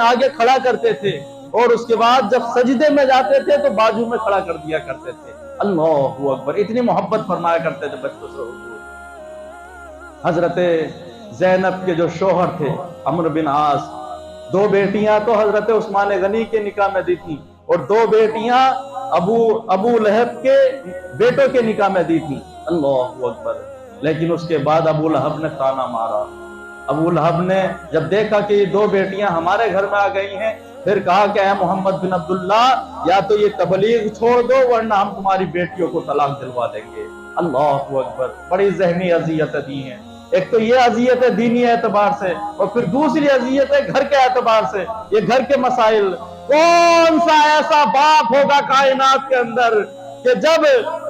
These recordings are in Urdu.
آگے کھڑا کرتے تھے اور اس کے بعد جب سجدے میں جاتے تھے تو بازو میں کھڑا کر دیا کرتے تھے۔ اللہ اکبر، اتنی محبت فرمایا کرتے تھے بچوں سے حضور۔ حضرت زینب کے جو شوہر تھے عمرو بن عاص، دو بیٹیاں تو حضرت عثمان غنی کے نکاح میں دی تھی اور دو بیٹیاں ابو لہب کے بیٹوں کے نکاح میں دی تھی۔ اللہ اکبر، لیکن اس کے بعد ابو لہب نے تانا مارا۔ ابو لہب نے جب دیکھا کہ یہ دو بیٹیاں ہمارے گھر میں آ گئی ہیں، پھر کہا کہ اے محمد بن عبداللہ، یا تو یہ تبلیغ چھوڑ دو ورنہ ہم تمہاری بیٹیوں کو طلاق دلوا دیں گے۔ اللہ اکبر، بڑی ذہنی اذیتیں دی ہیں۔ ایک تو یہ اذیت ہے دینی اعتبار سے، اور پھر دوسری اذیت ہے گھر کے اعتبار سے، یہ گھر کے مسائل۔ کون سا ایسا باپ ہوگا کائنات کے اندر کہ جب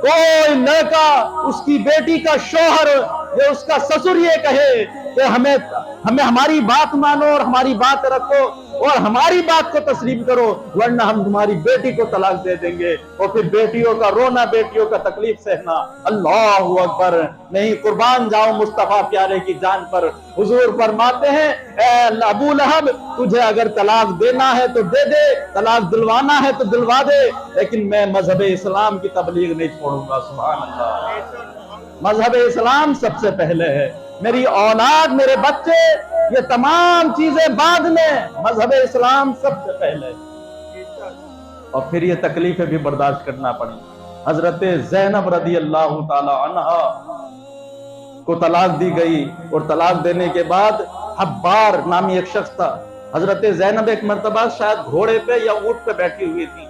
کوئی لڑکا اس کی بیٹی کا شوہر یا اس کا سسر یہ کہے کہ ہمیں ہماری بات مانو اور ہماری بات رکھو اور ہماری بات کو تسلیم کرو ورنہ ہم تمہاری بیٹی کو طلاق دے دیں گے، اور پھر بیٹیوں کا رونا، بیٹیوں کا تکلیف سہنا۔ اللہ اکبر، نہیں قربان جاؤ مصطفیٰ پیارے کی جان پر۔ حضور فرماتے ہیں اے ابو لہب، تجھے اگر طلاق دینا ہے تو دے دے، طلاق دلوانا ہے تو دلوا دے، لیکن میں مذہب اسلام کی تبلیغ نہیں چھوڑوں گا۔ سبحان اللہ، مذہب اسلام سب سے پہلے ہے، میری اولاد، میرے بچے، یہ تمام چیزیں بعد میں، مذہب اسلام سب سے پہلے۔ اور پھر یہ تکلیفیں بھی برداشت کرنا پڑی۔ حضرت زینب رضی اللہ تعالی عنہ کو طلاق دی گئی، اور طلاق دینے کے بعد حبار نامی ایک شخص تھا۔ حضرت زینب ایک مرتبہ شاید گھوڑے پہ یا اونٹ پہ بیٹھی ہوئی تھی،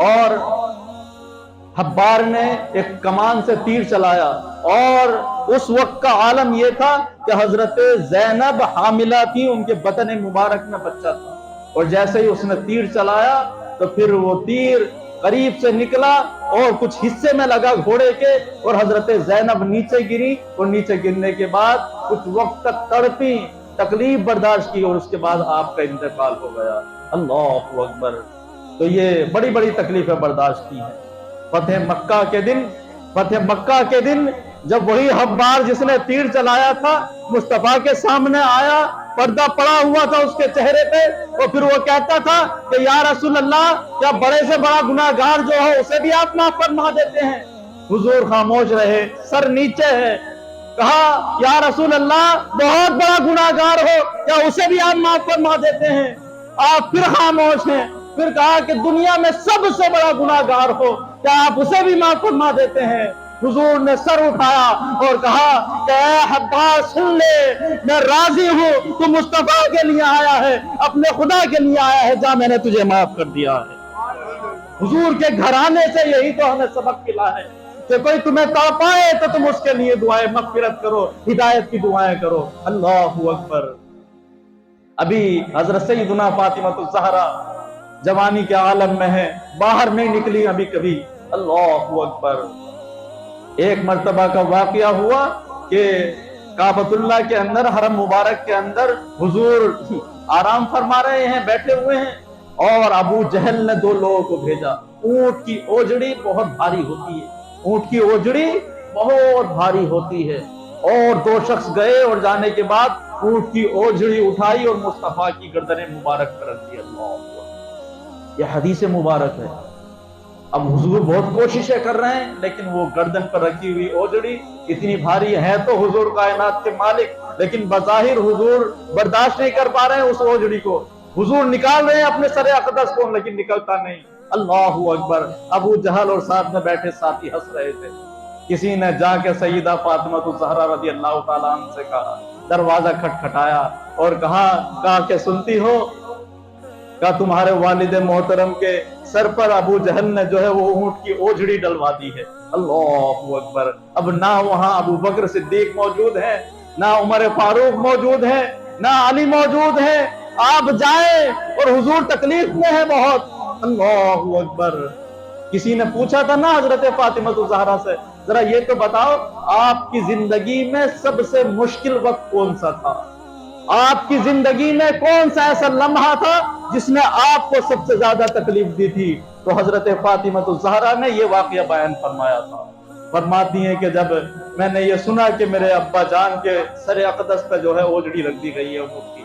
اور حبار نے ایک کمان سے تیر چلایا، اور اس وقت کا عالم یہ تھا کہ حضرت زینب حاملہ تھی، ان کے بطن مبارک میں بچہ تھا، اور جیسے ہی اس نے تیر چلایا تو پھر وہ تیر قریب سے نکلا اور کچھ حصے میں لگا گھوڑے کے، اور حضرت زینب نیچے گری، اور نیچے گرنے کے بعد کچھ وقت تک تڑپی، تکلیف برداشت کی، اور اس کے بعد آپ کا انتقال ہو گیا۔ اللہ اکبر، تو یہ بڑی بڑی تکلیفیں برداشت کی ہیں۔ فتح مکہ کے دن جب وہی حبار جس نے تیر چلایا تھا مصطفیٰ کے سامنے آیا، پردہ پڑا ہوا تھا اس کے چہرے پہ، اور پھر وہ کہتا تھا کہ یا رسول اللہ، کیا بڑے سے بڑا گناہگار جو ہو اسے بھی آپ معاف فرما دیتے ہیں؟ حضور خاموش رہے، سر نیچے ہے۔ کہا یا رسول اللہ، بہت بڑا گناہگار ہو کیا اسے بھی آپ معاف فرما دیتے ہیں؟ آپ پھر خاموش ہیں۔ پھر کہا کہ دنیا میں سب سے بڑا گناہگار ہو کیا آپ اسے بھی معاف فرما دیتے ہیں؟ حضور نے سر اٹھایا اور کہا کہ اے حبار سن لے، میں راضی ہوں، تو مصطفیٰ کے لیے آیا ہے، اپنے خدا کے لیے آیا ہے، جا میں نے تجھے معاف کر دیا ہے۔ حضور کے گھرانے سے یہی تو ہمیں سبق ملا ہے کہ کوئی تمہیں تڑپائے تو تم اس کے لیے دعائیں مغفرت کرو، ہدایت کی دعائیں کرو۔ اللہ اکبر، ابھی حضرت سیدنا فاطمہ الزہرا جوانی کے عالم میں ہے، باہر نہیں نکلی ابھی کبھی۔ اللہ اکبر، ایک مرتبہ کا واقعہ ہوا کہ کعبۃ اللہ کے اندر، حرم مبارک کے اندر حضور آرام فرما رہے ہیں، بیٹھے ہوئے ہیں، اور ابو جہل نے دو لوگوں کو بھیجا۔ اونٹ کی اوجڑی بہت بھاری ہوتی ہے، اونٹ کی اوجڑی بہت بھاری ہوتی ہے، اور دو شخص گئے اور جانے کے بعد اونٹ کی اوجڑی اٹھائی اور مصطفیٰ کی گردن مبارک پر رکھ دی۔ اللہ، یہ حدیث مبارک ہے۔ اب حضور بہت کوششیں کر رہے ہیں، لیکن وہ گردن پر رکھی ہوئی اوجڑی اتنی بھاری ہے تو حضور کائنات کے مالک، لیکن بظاہر حضور برداشت نہیں کر پا رہے ہیں اس اوجڑی کو۔ حضور نکال رہے ہیں اپنے سر اقدس کو، لیکن نکلتا نہیں۔ اللہ اکبر، ابو جہل اور ساتھ میں بیٹھے ساتھی ہنس رہے تھے۔ کسی نے جا کے سیدہ فاطمہ الزہرا رضی اللہ تعالیٰ عنہ سے کہا، دروازہ کھٹکھٹایا اور کہا کہ سنتی ہو، کہا تمہارے والد محترم کے سر پر ابو جہل نے جو ہے وہ اونٹ کی اوجڑی ڈلوا دی ہے۔ اللہ اکبر، اب نہ وہاں ابو بکر صدیق موجود ہے، نہ عمر فاروق موجود ہے، نہ علی موجود ہے، آپ جائیں، اور حضور تکلیف میں ہے بہت۔ اللہ اکبر، کسی نے پوچھا تھا نا حضرت فاطمہ الزہرا سے، ذرا یہ تو بتاؤ آپ کی زندگی میں سب سے مشکل وقت کون سا تھا؟ آپ کی زندگی میں کون سا ایسا لمحہ تھا جس نے آپ کو سب سے زیادہ تکلیف دی تھی؟ تو حضرت فاطمہ الزہرا نے یہ واقعہ بیان فرمایا تھا۔ فرماتی ہیں کہ جب میں نے یہ سنا کہ میرے ابا جان کے سر اقدس پہ جو ہے اوجڑی رکھ دی گئی ہے اونٹ کی،